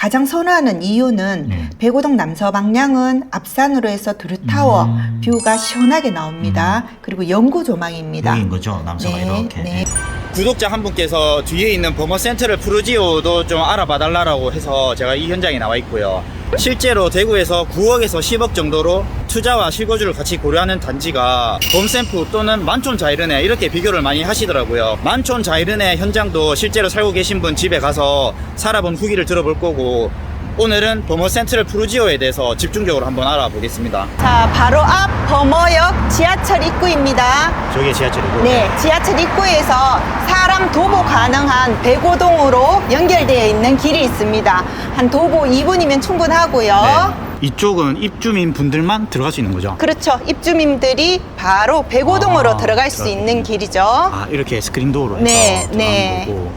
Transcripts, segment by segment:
가장 선호하는 이유는 백오동 남서 방향은 앞산으로 해서 드루타워 뷰가 시원하게 나옵니다. 그리고 영구 조망입니다. 여기인 거죠? 남서가 네, 이렇게. 네. 구독자 한 분께서 뒤에 있는 버머 센트럴 프루지오도 좀 알아봐 달라고 해서 제가 이 현장에 나와 있고요. 실제로 대구에서 9억에서 10억 정도로 투자와 실거주를 같이 고려하는 단지가 범샘프 또는 만촌 자이르네 이렇게 비교를 많이 하시더라고요. 만촌 자이르네 현장도 실제로 살고 계신 분 집에 가서 살아본 후기를 들어볼 거고, 오늘은 버머 센트럴 프루지오에 대해서 집중적으로 한번 알아보겠습니다. 자, 바로 앞 범어역 지하철 입구입니다. 저게 지하철이고. 네, 지하철 입구에서 사람 도보 가능한 백오동으로 연결되어 있는 길이 있습니다. 한 도보 2분이면 충분하고요. 네. 이쪽은 입주민 분들만 들어갈 수 있는 거죠? 그렇죠. 입주민들이 바로 백오동으로 들어갈 수 있는 길이죠. 아, 이렇게 스크린 도어로 해서 네, 들어가는 네. 거고.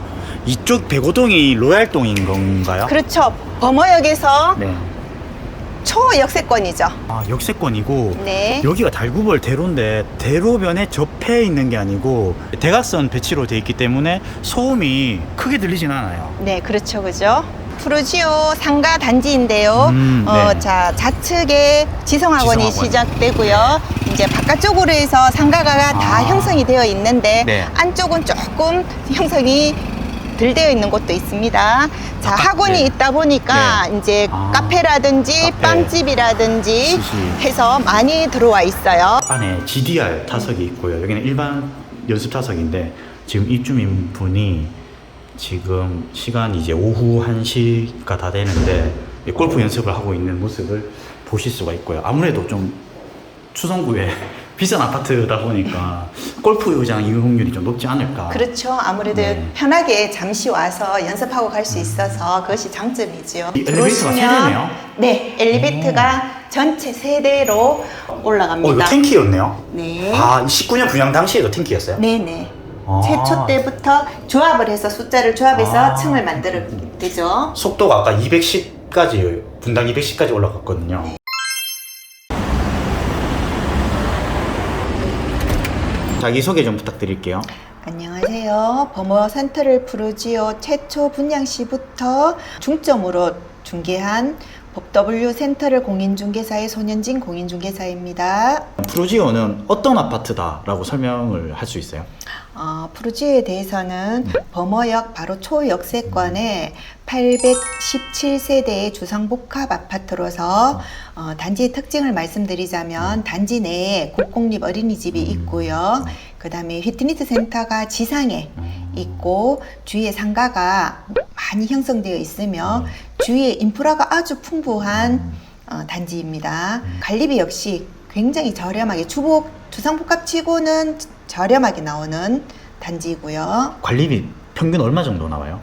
이쪽 백오동이 로얄동인 건가요? 그렇죠. 범어역에서 네. 초역세권이죠. 아, 역세권이고. 네. 여기가 달구벌 대로인데 대로변에 접해 있는 게 아니고 대각선 배치로 돼 있기 때문에 소음이 크게 들리진 않아요. 네, 그렇죠. 그죠? 프루지오 상가 단지인데요. 네. 자, 좌측에 지성학원이 지성학원. 시작되고요. 이제 바깥쪽으로 해서 상가가 다 형성이 되어 있는데 네. 안쪽은 조금 형성이 덜 되어 있는 곳도 있습니다. 자, 학원이 네. 있다 보니까 네. 이제 아, 카페라든지 카페. 빵집이라든지 시시. 해서 많이 들어와 있어요. 안에 GDR 타석이 있고요. 여기는 일반 연습 타석인데 지금 입주민 분이 지금 시간이 이제 오후 1시가 다 되는데 골프 연습을 하고 있는 모습을 보실 수가 있고요. 아무래도 좀 추성구에 비싼 아파트다 보니까 골프장 이용률이 좀 높지 않을까. 그렇죠. 아무래도 네. 편하게 잠시 와서 연습하고 갈 수 있어서 그것이 장점이죠. 이 엘리베이터가 들어오시면- 세 대네요? 네, 엘리베이터가 전체 3대로 올라갑니다. 이거 탱키였네요? 네. 아, 19년 분양 당시에도 탱키였어요? 네네. 아. 최초 때부터 조합을 해서 숫자를 조합해서 아. 층을 만들게 되죠. 속도가 아까 210까지, 분당 210까지 올라갔거든요. 자기소개 좀 부탁드릴게요. 안녕하세요. 범어 센트럴 프루지오 최초 분양 시부터 중점으로 중개한 법W 센터럴 공인중개사의 손현진 공인중개사입니다. 프루지오는 어떤 아파트다라고 설명을 할 수 있어요? 프루지오에 대해서는 범어역 바로 초역세권에 817세대의 주상복합 아파트로서 단지의 특징을 말씀드리자면 단지 내에 국공립 어린이집이 있고요. 그 다음에 피트니스 센터가 지상에 있고 주위에 상가가 많이 형성되어 있으며 주위에 인프라가 아주 풍부한 단지입니다. 관리비 역시 굉장히 저렴하게 주상복합 치고는 저렴하게 나오는 단지이고요. 관리비 평균 얼마 정도 나와요?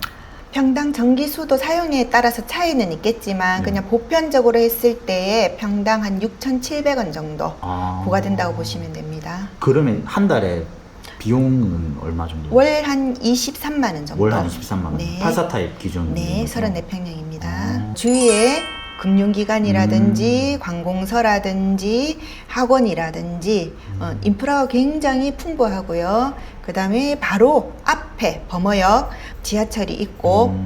평당 전기수도 사용량에 따라서 차이는 있겠지만 그냥 보편적으로 했을 때에 평당 한 6,700원 정도 부과된다고 보시면 됩니다. 그러면 한 달에 비용은 얼마 정도? 월 한 23만 원 정도. 월 한 23만 원. 네. 84타입 기준. 네, 34평형입니다. 주위에 금융기관이라든지 관공서라든지 학원이라든지 인프라가 굉장히 풍부하고요. 그 다음에 바로 앞에 범어역 지하철이 있고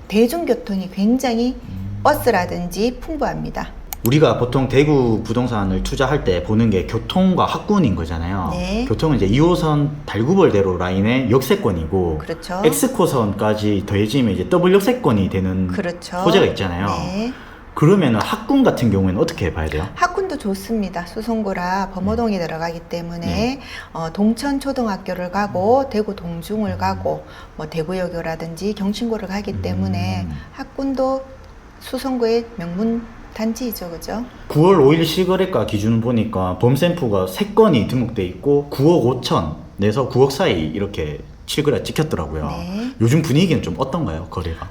대중교통이 굉장히 버스라든지 풍부합니다. 우리가 보통 대구 부동산을 투자할 때 보는 게 교통과 학군인 거잖아요. 네. 교통은 이제 2호선 달구벌대로 라인의 역세권이고, 그렇죠. X코선까지 더해지면 이제 더블 역세권이 되는 그렇죠. 소재가 있잖아요. 네. 그러면 학군 같은 경우에는 어떻게 봐야 돼요? 학군도 좋습니다. 수성구라 범어동에 들어가기 때문에 네. 동천초등학교를 가고 대구 동중을 가고 뭐 대구여고라든지 경신고를 가기 때문에 학군도 수성구의 명문 단지이죠, 그죠? 9월 5일 실거래가 기준 보니까 범샘프가 3건이 등록돼 있고 9억 5천 내서 9억 사이 이렇게 실거래 찍혔더라고요. 네. 요즘 분위기는 좀 어떤가요, 거래가?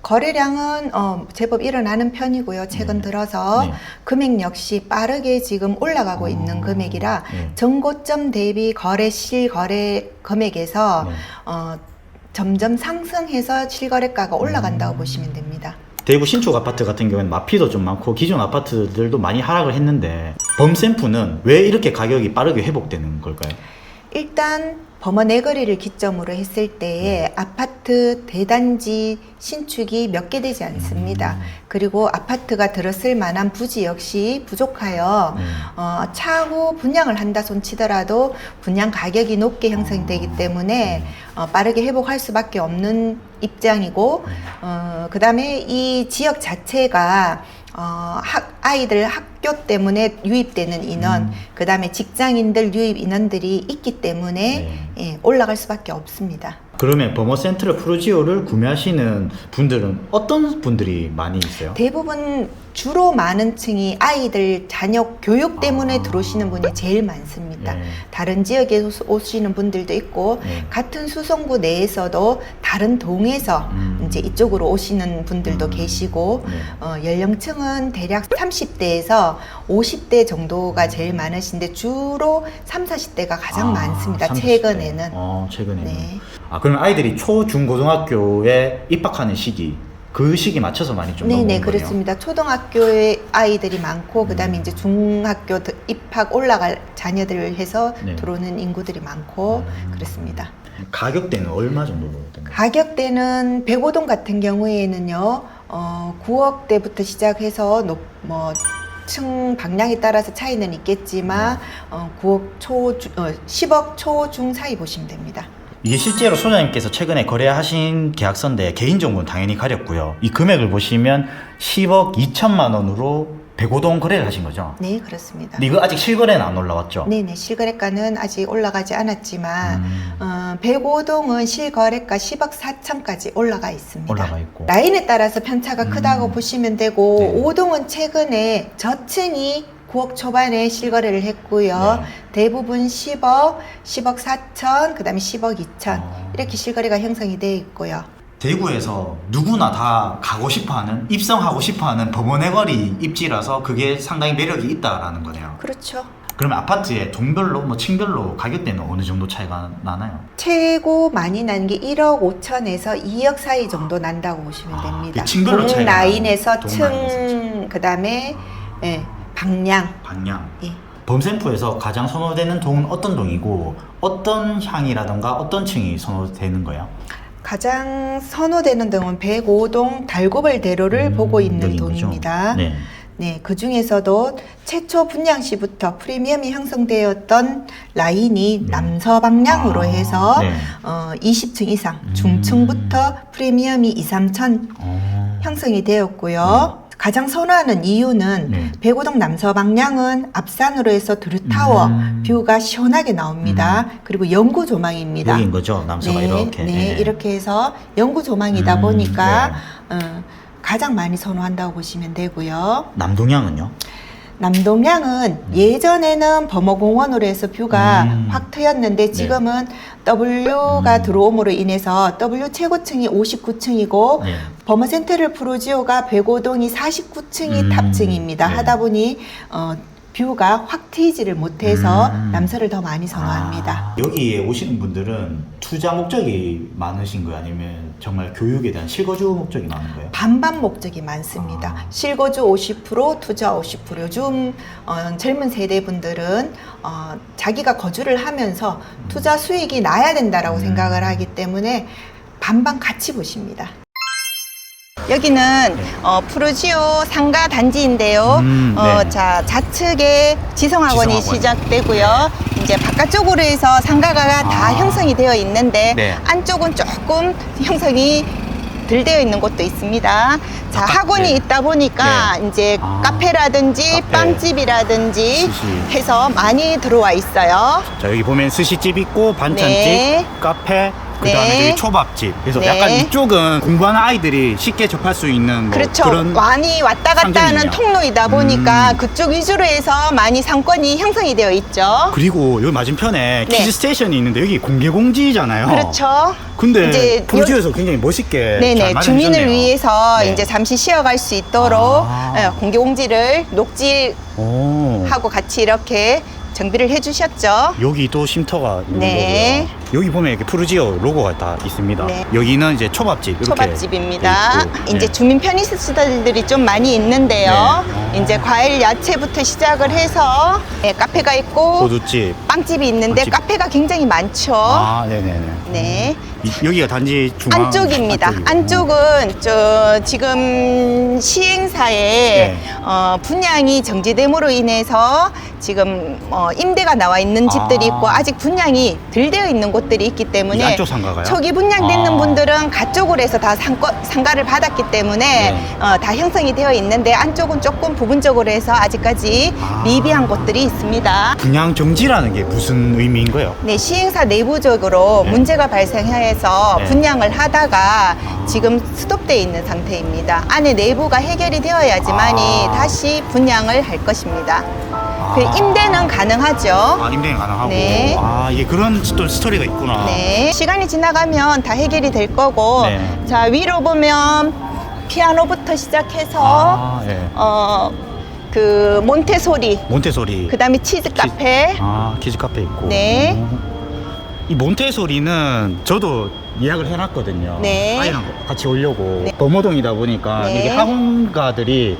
거래량은 제법 일어나는 편이고요. 최근 들어서 네. 금액 역시 빠르게 지금 올라가고 있는 금액이라 네. 전고점 대비 실거래 금액에서 네. 점점 상승해서 실거래가가 올라간다고 보시면 됩니다. 대구 신축 아파트 같은 경우에는 마피도 좀 많고 기존 아파트들도 많이 하락을 했는데 범샘프는 왜 이렇게 가격이 빠르게 회복되는 걸까요? 일단 범어 내거리를 기점으로 했을 때에 아파트 대단지 신축이 몇 개 되지 않습니다. 그리고 아파트가 들었을 만한 부지 역시 부족하여 차후 분양을 한다 손 치더라도 분양 가격이 높게 형성되기 때문에 빠르게 회복할 수밖에 없는 입장이고 그 다음에 이 지역 자체가 아이들 학교 때문에 유입되는 인원, 그 다음에 직장인들 유입 인원들이 있기 때문에 예, 올라갈 수밖에 없습니다. 그러면 버머센트럴 프루지오를 구매하시는 분들은 어떤 분들이 많이 있어요? 대부분 주로 많은 층이 아이들 자녀 교육 때문에 들어오시는 분이 제일 많습니다. 네. 다른 지역에서 오시는 분들도 있고 같은 수성구 내에서도 다른 동에서 이제 이쪽으로 오시는 분들도 계시고 연령층은 대략 30대에서 50대 정도가 제일 많으신데 주로 3, 40대가 가장 많습니다. 30대. 최근에는. 최근에는. 네. 그러면 아이들이 초, 중, 고등학교에 입학하는 시기, 그 시기 맞춰서 많이 좀 네네, 넘어온 거예요? 그렇습니다. 초등학교에 아이들이 많고 그다음에 이제 중학교 입학 올라갈 자녀들을 해서 네. 들어오는 인구들이 많고 그렇습니다. 가격대는 얼마 정도 되나요? 가격대는 백오동 같은 경우에는요 9억대부터 시작해서 층 방향에 따라서 차이는 있겠지만 10억 초 중 사이 보시면 됩니다. 이게 실제로 소장님께서 최근에 거래하신 계약서인데 개인정보는 당연히 가렸고요. 이 금액을 보시면 10억 2천만 원으로 105동 거래를 하신 거죠? 네, 그렇습니다. 근데 이거 아직 실거래는 안 올라왔죠? 네네, 실거래가는 아직 올라가지 않았지만 105동은 실거래가 10억 4천까지 올라가 있습니다. 올라가 있고. 라인에 따라서 편차가 크다고 보시면 되고 네. 5동은 최근에 저층이 9억 초반에 실거래를 했고요. 네. 대부분 10억, 10억 4천, 그 다음에 10억 2천 이렇게 실거래가 형성이 되어 있고요. 대구에서 누구나 다 가고 싶어하는, 입성하고 싶어하는 범어내거리 입지라서 그게 상당히 매력이 있다라는 거네요. 그렇죠. 그러면 아파트의 동별로, 층별로 가격대는 어느 정도 차이가 나나요? 최고 많이 나는 게 1억 5천에서 2억 사이 정도 난다고 보시면 됩니다. 그 층별로 동 차이가 라인에서 나요? 동 라인에서 층, 그 다음에 방향. 예. 범센프에서 가장 선호되는 동은 어떤 동이고 어떤 향이라던가 어떤 층이 선호되는 거예요? 가장 선호되는 동은 105동 달고벌 대로를 보고 있는 여긴 거죠? 동입니다. 네. 네, 그 중에서도 최초 분양 시부터 프리미엄이 형성되었던 라인이 남서 방향으로 해서 네. 20층 이상, 중층부터 프리미엄이 2, 3천 형성이 되었고요. 가장 선호하는 이유는 105동 남서 방향은 앞산으로 해서 드루타워 뷰가 시원하게 나옵니다. 그리고 영구 조망입니다. 여기인 거죠? 남서가 이렇게. 네, 이렇게 해서 영구 조망이다 보니까 가장 많이 선호한다고 보시면 되고요. 남동향은요? 남동향은 예전에는 범어공원으로 해서 뷰가 확 트였는데 지금은 W가 들어옴으로 인해서 W 최고층이 59층이고 범어센트럴 프루지오가 105동이 49층이 탑층입니다. 하다 보니 뷰가 확 트이지를 못해서 남서를 더 많이 선호합니다. 여기에 오시는 분들은 투자 목적이 많으신 거예요? 아니면 정말 교육에 대한 실거주 목적이 많은 거예요? 반반 목적이 많습니다. 실거주 50%, 투자 50%. 요즘 젊은 세대 분들은 자기가 거주를 하면서 투자 수익이 나야 된다라고 생각을 하기 때문에 반반 같이 보십니다. 여기는 프루지오 상가 단지인데요. 자, 좌측에 지성학원이 시작되고요. 이제 바깥쪽으로 해서 상가가 다 형성이 되어 있는데 안쪽은 조금 형성이 덜 되어 있는 곳도 있습니다. 자, 학원이 있다 보니까 이제 카페라든지 빵집이라든지 해서 많이 들어와 있어요. 자, 여기 보면 스시집 있고 반찬집, 카페, 그 다음에 여기 초밥집. 그래서 약간 이쪽은 공부하는 아이들이 쉽게 접할 수 있는 그렇죠. 그런 많이 왔다 갔다 하는 상점이네요. 통로이다 보니까 그쪽 위주로 해서 많이 상권이 형성이 되어 있죠. 그리고 여기 맞은편에 네. 키즈 스테이션이 있는데 여기 공개공지잖아요. 그렇죠. 근데 이제 프루지오에서 굉장히 멋있게 네네, 잘 마련해줬네요. 주민을 위해서 네. 이제 잠시 쉬어갈 수 있도록 공개공지를 녹지하고 같이 이렇게 정비를 해주셨죠. 여기 또 쉼터가 있는 네. 거고요. 여기 보면 이렇게 푸르지오 로고가 다 있습니다. 네. 여기는 이제 초밥집. 이렇게 초밥집입니다. 돼 있고. 이제 네. 주민 편의시설들이 좀 많이 있는데요. 네. 이제 과일, 야채부터 시작을 해서 네, 카페가 있고 호두집. 빵집이 있는데 빵집. 카페가 굉장히 많죠. 아, 네네네. 네. 여기가 단지 중앙 안쪽입니다. 안쪽이고. 안쪽은 지금 시행사에 네. 분양이 정지됨으로 인해서 지금 임대가 나와 있는 집들이 아. 있고 아직 분양이 덜 되어 있는 곳들이 있기 이 때문에 안쪽 상가가요? 초기 분양되는 아. 분들은 가쪽으로 해서 다 상가를 받았기 때문에 네. 다 형성이 되어 있는데 안쪽은 조금 부분적으로 해서 아직까지 아. 미비한 곳들이 있습니다. 분양 정지라는 게 무슨 의미인 거예요? 네, 시행사 내부적으로 네. 문제가 발생해서 네. 분양을 하다가 지금 스톱되어 있는 상태입니다. 안에 내부가 해결이 되어야지만이 아. 다시 분양을 할 것입니다. 그 임대는 가능하죠. 아, 임대는 가능하고. 네. 아, 이게 그런 또 스토리가 있구나. 네, 시간이 지나가면 다 해결이 될 거고, 네. 자, 위로 보면 피아노부터 시작해서, 아, 예. 그 몬테소리, 몬테소리. 그 다음에 치즈 카페, 아, 키즈 카페 있고. 네. 이 몬테소리는 저도 예약을 해놨거든요. 네. 아이랑 같이 오려고. 네. 범어동이다 보니까 네. 이게 학원가들이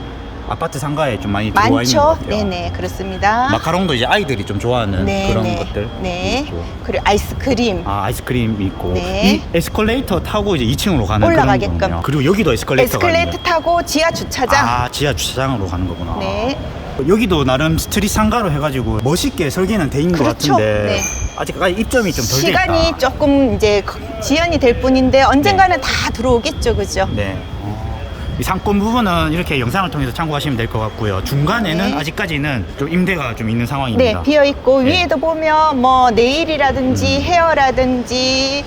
아파트 상가에 좀 많이 들어와 있는 것 많죠? 같아요. 네네, 그렇습니다. 마카롱도 이제 아이들이 좀 좋아하는 네, 그런 네. 것들. 네. 있고. 그리고 아이스크림. 아, 아이스크림이 있고. 네. 이 에스컬레이터 타고 이제 2층으로 가는 올라가게끔. 그런 거군요. 그리고 여기도 에스컬레이터가 에스컬레이터 있네. 타고 지하 주차장. 아, 지하 주차장으로 가는 거구나. 네. 여기도 나름 스트릿 상가로 해가지고 멋있게 설계는 돼 있는 것 그렇죠. 같은데 네. 아직까지 입점이 좀 덜 돼 있다. 시간이 조금 이제 지연이 될 뿐인데 언젠가는 다 들어오겠죠, 그죠? 네. 이 상권 부분은 이렇게 영상을 통해서 참고하시면 될 것 같고요. 중간에는 네. 아직까지는 좀 임대가 좀 있는 네, 상황입니다. 비어 있고 네. 위에도 보면 뭐 네일이라든지 헤어라든지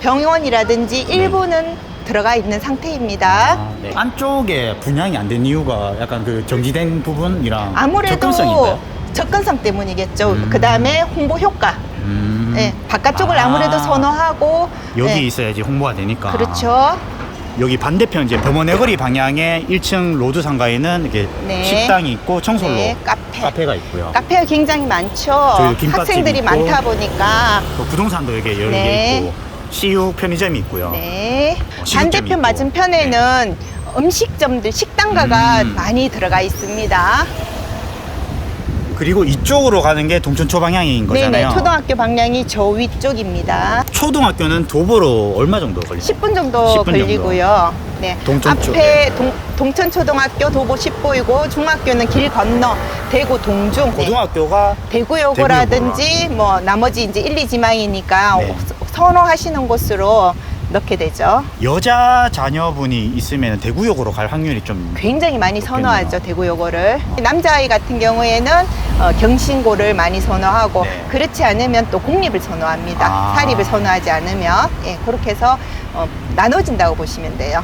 병원이라든지 일부는 들어가 있는 상태입니다. 아, 네. 안쪽에 분양이 안 된 이유가 약간 그 정지된 부분이랑 아무래도 접근성인가요? 접근성 때문이겠죠. 음. 그 다음에 홍보 효과. 네, 바깥쪽을 아. 아무래도 선호하고 여기 네, 있어야지 홍보가 되니까. 그렇죠. 여기 반대편 이제 범어내거리 방향에 1층 로드 상가에는 이렇게 네. 식당이 있고 청솔로 네, 카페가 있고요. 카페가 굉장히 많죠. 저희도 김밥집이 학생들이 있고. 많다 보니까. 또 부동산도 여기 열려 네. 있고 CU 편의점이 있고요. 네. 식육점이 반대편 있고. 맞은편에는 음식점들, 식당가가 음. 많이 들어가 있습니다. 그리고 이쪽으로 가는 게 동천초 방향인 거잖아요. 네네. 초등학교 방향이 저 위쪽입니다. 초등학교는 도보로 얼마 정도 걸리죠? 10분 정도 10분 걸리고요. 네. 동천초. 앞에 동천초등학교 도보 10보이고 중학교는 길 건너 대구 동중. 네. 고등학교가 대구여고라든지 뭐 나머지 이제 1, 2지망이니까 네. 선호하시는 곳으로 넣게 되죠. 여자 자녀분이 있으면 대구역으로 갈 확률이 좀 굉장히 많이 좋겠네요. 선호하죠, 대구여고를. 남자아이 같은 경우에는 경신고를 많이 선호하고 네. 그렇지 않으면 또 공립을 선호합니다. 아. 사립을 선호하지 않으면. 예, 그렇게 해서 나눠진다고 보시면 돼요.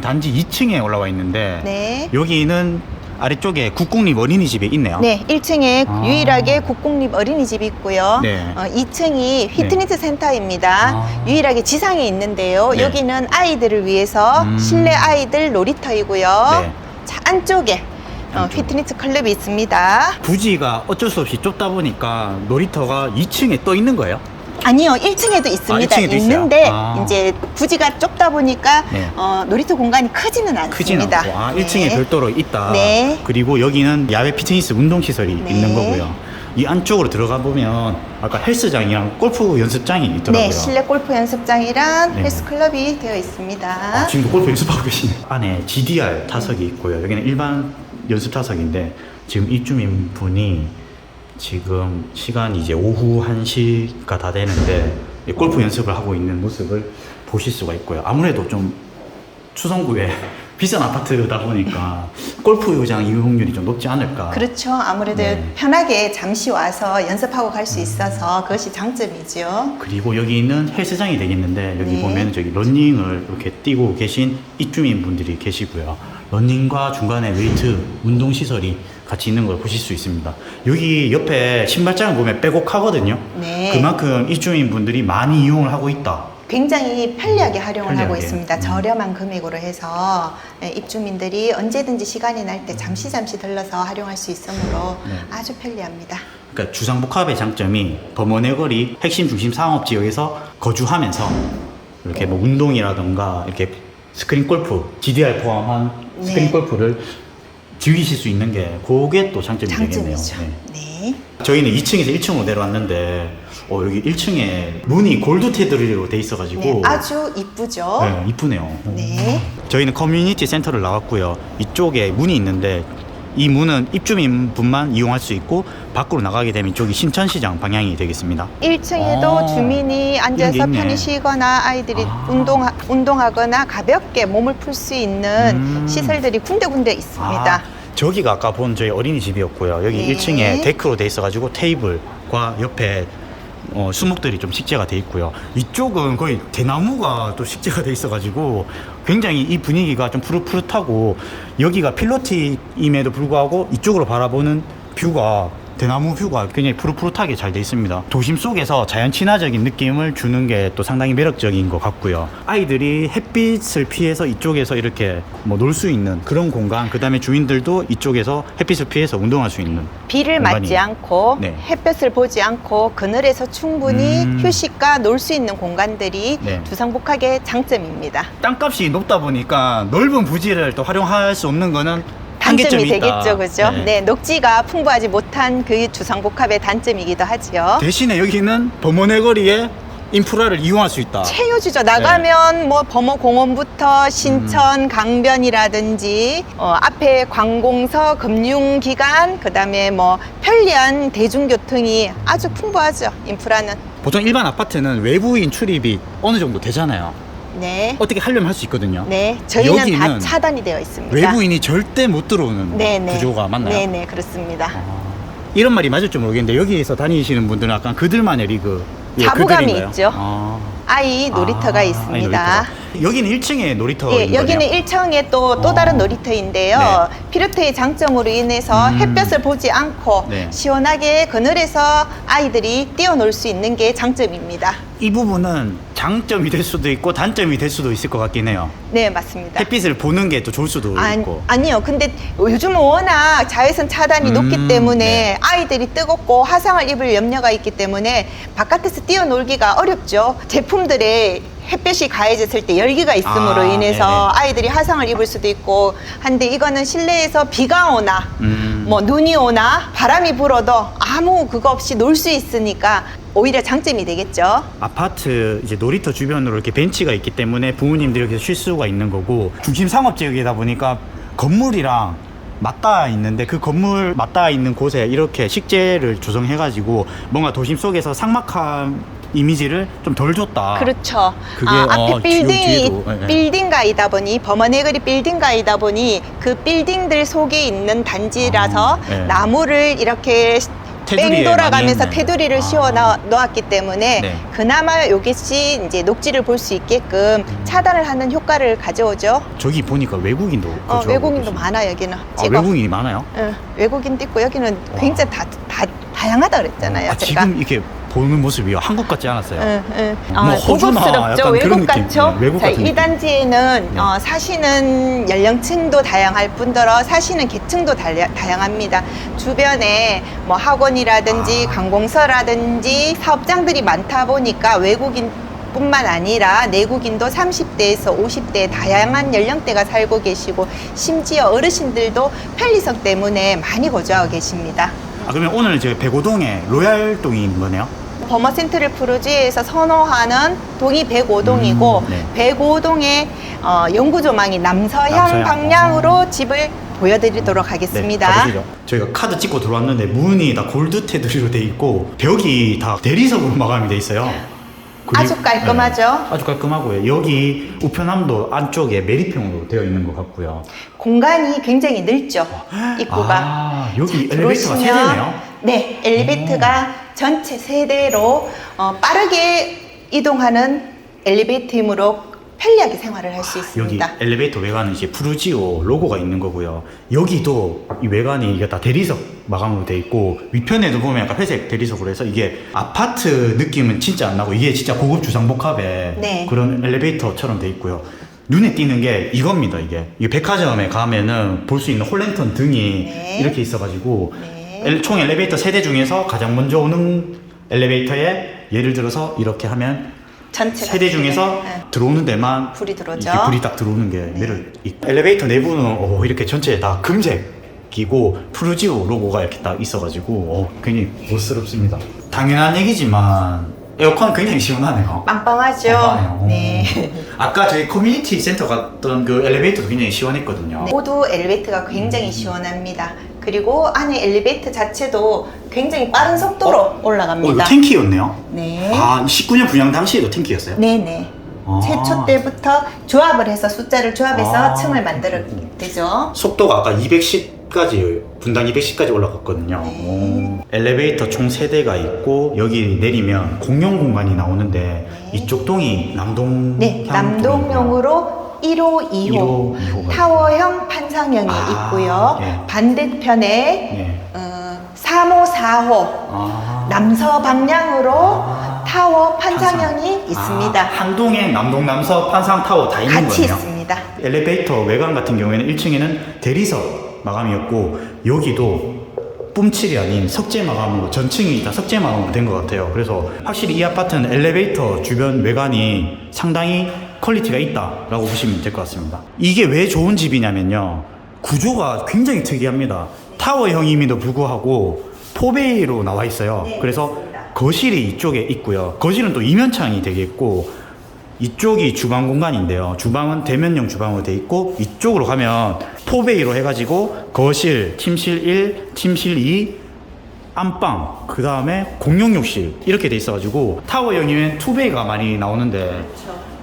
단지 2층에 올라와 있는데 네. 여기는 아래쪽에 국공립 어린이집이 있네요. 네, 1층에 아. 유일하게 국공립 어린이집이 있고요. 네. 2층이 피트니스 센터입니다. 아. 유일하게 지상에 있는데요. 네. 여기는 아이들을 위해서 실내 아이들 놀이터이고요. 네. 자, 안쪽에 피트니스 클럽이 있습니다. 부지가 어쩔 수 없이 좁다 보니까 놀이터가 2층에 떠 있는 거예요? 아니요, 1층에도 있습니다. 1층에도 있는데 있어요? 아. 이제 부지가 좁다 보니까 네. 놀이터 공간이 크지는 않습니다. 크진 않고. 아, 1층에 네. 별도로 있다. 네. 그리고 여기는 야외 피트니스 운동시설이 네. 있는 거고요. 이 안쪽으로 들어가 보면 아까 헬스장이랑 골프 연습장이 있더라고요. 네, 실내 골프 연습장이랑 네. 헬스클럽이 되어 있습니다. 아, 지금도 골프 연습하고 계시네. 안에 GDR 타석이 있고요. 여기는 일반 연습 타석인데 지금 입주민 분이 지금 시간이 이제 오후 1시가 다 되는데 골프 연습을 하고 있는 모습을 보실 수가 있고요. 아무래도 좀 추성구에 비싼 아파트다 보니까 골프장 이용률이 좀 높지 않을까. 그렇죠. 아무래도 네. 편하게 잠시 와서 연습하고 갈 수 있어서 그것이 장점이죠. 그리고 여기는 헬스장이 되겠는데 여기 네. 보면 저기 러닝을 이렇게 뛰고 계신 입주민 분들이 계시고요. 러닝과 중간에 웨이트 운동 시설이 같이 있는 걸 보실 수 있습니다. 여기 옆에 신발장을 보면 빼곡하거든요. 네. 그만큼 입주민 분들이 많이 이용을 하고 있다. 굉장히 편리하게 활용을 하고 편리하게. 있습니다. 저렴한 금액으로 해서 입주민들이 언제든지 시간이 날 때 잠시 들러서 활용할 수 있으므로 네. 아주 편리합니다. 그러니까 주상복합의 장점이 범원해거리 핵심 중심 상업지역에서 거주하면서 이렇게 뭐 운동이라던가 이렇게 스크린 골프, GDR 포함한 스크린 네. 골프를 즐기실 수 있는 게 그게 또 장점이 되겠네요. 장점이죠. 네. 저희는 2층에서 1층으로 내려왔는데 여기 1층에 문이 골드 테두리로 돼 있어가지고 네, 아주 이쁘죠. 네, 이쁘네요. 네. 저희는 커뮤니티 센터를 나왔고요. 이쪽에 문이 있는데 이 문은 입주민분만 이용할 수 있고 밖으로 나가게 되면 이쪽이 신천시장 방향이 되겠습니다. 1층에도 주민이 이런 게 앉아서 있네. 편히 쉬거나 아이들이 아. 운동하거나 가볍게 몸을 풀 수 있는 시설들이 군데군데 있습니다. 아, 저기가 아까 본 저희 어린이집이었고요. 여기 네. 1층에 데크로 돼 있어가지고 테이블과 옆에 수목들이 좀 식재가 돼 있고요. 이쪽은 거의 대나무가 또 식재가 돼 있어가지고 굉장히 이 분위기가 좀 푸릇푸릇하고 여기가 필로티임에도 불구하고 이쪽으로 바라보는 뷰가 대나무 뷰가 굉장히 푸릇푸릇하게 잘 돼 있습니다. 도심 속에서 자연 친화적인 느낌을 주는 게 또 상당히 매력적인 것 같고요. 아이들이 햇빛을 피해서 이쪽에서 이렇게 뭐 놀 수 있는 그런 공간, 그 다음에 주인들도 이쪽에서 햇빛을 피해서 운동할 수 있는 비를 공간이- 맞지 않고 네. 햇볕을 보지 않고 그늘에서 충분히 휴식과 놀 수 있는 공간들이 네. 주상복합의 장점입니다. 땅값이 높다 보니까 넓은 부지를 또 활용할 수 없는 거는 단점이 한계점이 있다. 되겠죠, 그죠? 네. 네, 녹지가 풍부하지 못한 그 주상복합의 단점이기도 하죠. 대신에 여기는 범원의 거리에 인프라를 이용할 수 있다. 최요지죠. 나가면 뭐 범어공원부터 신천 강변이라든지 앞에 관공서 금융기관 그다음에 뭐 편리한 대중교통이 아주 풍부하죠. 인프라는. 보통 일반 아파트는 외부인 출입이 어느 정도 되잖아요. 네. 어떻게 하려면 할 수 있거든요. 네. 저희는 다 여기는 차단이 되어 있습니다. 외부인이 절대 못 들어오는 네네. 구조가 맞나요? 네네, 그렇습니다. 이런 말이 맞을지 모르겠는데 여기에서 다니시는 분들은 약간 그들만의 리그 자부감이 그들인가요? 있죠. 아이 놀이터가 아, 있습니다. 아이 놀이터가. 여기는 1층에 놀이터인 예, 여기는 거네요? 1층에 또 다른 놀이터인데요. 네. 피르트의 장점으로 인해서 햇볕을 보지 않고 네. 시원하게 그늘에서 아이들이 뛰어놀 수 있는 게 장점입니다. 이 부분은 장점이 될 수도 있고 단점이 될 수도 있을 것 같긴 해요. 네, 맞습니다. 햇빛을 보는 게 또 좋을 수도 있고. 아니요. 근데 요즘은 워낙 자외선 차단이 높기 때문에 네. 아이들이 뜨겁고 화상을 입을 염려가 있기 때문에 바깥에서 뛰어놀기가 어렵죠. 제품들에 햇볕이 가해졌을 때 열기가 있음으로 인해서 아이들이 화상을 입을 수도 있고 한데 이거는 실내에서 비가 오나 뭐 눈이 오나 바람이 불어도 아무 그거 없이 놀 수 있으니까 오히려 장점이 되겠죠. 아파트 이제 놀이터 주변으로 이렇게 벤치가 있기 때문에 부모님들이 여기서 쉴 수가 있는 거고 중심 상업 지역이다 보니까 건물이랑 맞닿아 있는데 그 건물 맞닿아 있는 곳에 이렇게 식재를 조성해가지고 뭔가 도심 속에서 삭막한 이미지를 좀 덜 줬다. 그렇죠. 그게, 앞에 빌딩이 뒤에도, 네. 빌딩가이다 보니 범어네거리 빌딩가이다 보니 그 빌딩들 속에 있는 단지라서 네. 나무를 이렇게 테두리에 뺑 돌아가면서 많이 했네. 테두리를 씌워 놓았기 때문에 네. 그나마 요것이 이제 녹지를 볼 수 있게끔 차단을 하는 효과를 가져오죠. 저기 보니까 외국인도 거주하고 외국인도 계시네. 많아요 여기는. 아, 외국인이 많아요? 외국인도 있고 여기는 굉장히 다양하다 그랬잖아요. 제가. 지금 이렇게 보는 모습이 한국 같지 않았어요. 뭐 호주나 고급스럽죠. 약간 외국 그런 느낌. 같죠. 네, 외국 자, 같은 이 느낌. 단지에는 네. 사시는 연령층도 다양할 뿐더러 사시는 계층도 다양합니다. 주변에 뭐 학원이라든지 관공서라든지 사업장들이 많다 보니까 외국인 뿐만 아니라 내국인도 30대에서 50대 다양한 연령대가 살고 계시고 심지어 어르신들도 편리성 때문에 많이 거주하고 계십니다. 그러면 오늘 이제 백오동에 로얄동인 거네요? 범어 센트럴 푸르지에서 선호하는 동이 105동이고 네. 105동의 영구조망이 남서향 남서향. 방향으로 집을 보여드리도록 하겠습니다. 네, 가보시죠. 저희가 카드 찍고 들어왔는데 문이 다 골드 테두리로 돼 있고 벽이 다 대리석으로 마감이 돼 있어요. 아주 깔끔하죠? 네, 아주 깔끔하고요. 여기 우편함도 안쪽에 메리평으로 되어 있는 것 같고요. 공간이 굉장히 넓죠. 입구가. 여기 자, 엘리베이터가 세 들어오시면 대네요. 네, 엘리베이터가 전체 세 대로 빠르게 이동하는 엘리베이터이므로 편리하게 생활을 할 수 여기 있습니다. 엘리베이터 외관은 이제 푸르지오 로고가 있는 거고요. 여기도 이 외관이 이게 다 대리석 마감으로 돼 있고 위편에도 보면 약간 회색 대리석으로 해서 이게 아파트 느낌은 진짜 안 나고 이게 진짜 고급 주상복합의 네. 그런 엘리베이터처럼 돼 있고요. 눈에 띄는 게 이겁니다. 이게 백화점에 가면은 볼 수 있는 홀랜턴 등이 네. 이렇게 있어가지고 네. 총 엘리베이터 세대 중에서 가장 먼저 오는 엘리베이터에 예를 들어서 이렇게 하면 전체가 세대 중에서 네. 들어오는 데만 불이 들어오죠. 이렇게 불이 딱 들어오는 게 매를 있고 엘리베이터 내부는 이렇게 전체에 다 금색이고 푸르지오 로고가 이렇게 딱 있어가지고 굉장히 멋스럽습니다. 당연한 얘기지만 에어컨 굉장히 시원하네요. 빵빵하죠. 빵빵해요. 네. 아까 저희 커뮤니티 센터 갔던 그 엘리베이터도 굉장히 시원했거든요. 모두 엘리베이터가 굉장히 시원합니다. 그리고 안에 엘리베이터 자체도 굉장히 빠른 속도로 올라갑니다. 이거 탱키였네요. 네. 아, 19년 분양 당시에도 탱키였어요? 네네. 아. 최초 때부터 조합을 해서 숫자를 조합해서 아. 층을 만들었죠. 속도가 아까 210까지 분당 210까지 올라갔거든요. 네. 오. 엘리베이터 총 3대가 있고 여기 내리면 공용 공간이 나오는데 네. 이쪽 동이 남동 네, 남동용으로 1호, 2호, 1호, 2호가 타워형 판상형이 있고요. 예. 반대편에 예. 3호, 4호 아. 남서 방향으로 아. 타워 판상형이 있습니다. 한동에 남동, 남서, 판상 타워 다 있는 같이 거네요. 있습니다. 엘리베이터 외관 같은 경우에는 1층에는 대리석 마감이었고 여기도 뿜칠이 아닌 석재 마감으로 전층이 다 석재 마감으로 된 것 같아요. 그래서 확실히 이 아파트는 엘리베이터 주변 외관이 상당히 퀄리티가 있다라고 보시면 될 것 같습니다. 이게 왜 좋은 집이냐면요, 구조가 굉장히 특이합니다. 타워형임에도 불구하고 포베이로 나와 있어요. 네, 그래서 맞습니다. 거실이 이쪽에 있고요. 거실은 또 이면창이 되겠고 이쪽이 주방 공간인데요. 주방은 대면형 주방으로 돼 있고 이쪽으로 가면 포베이로 해가지고 거실, 침실 1, 침실 2, 안방, 그 다음에 공용 욕실 이렇게 돼 있어가지고 타워형이면 투베이가 많이 나오는데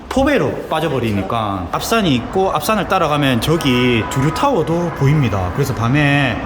포베이로 빠져버리니까 앞산이 있고 앞산을 따라가면 저기 두류 타워도 보입니다. 그래서 밤에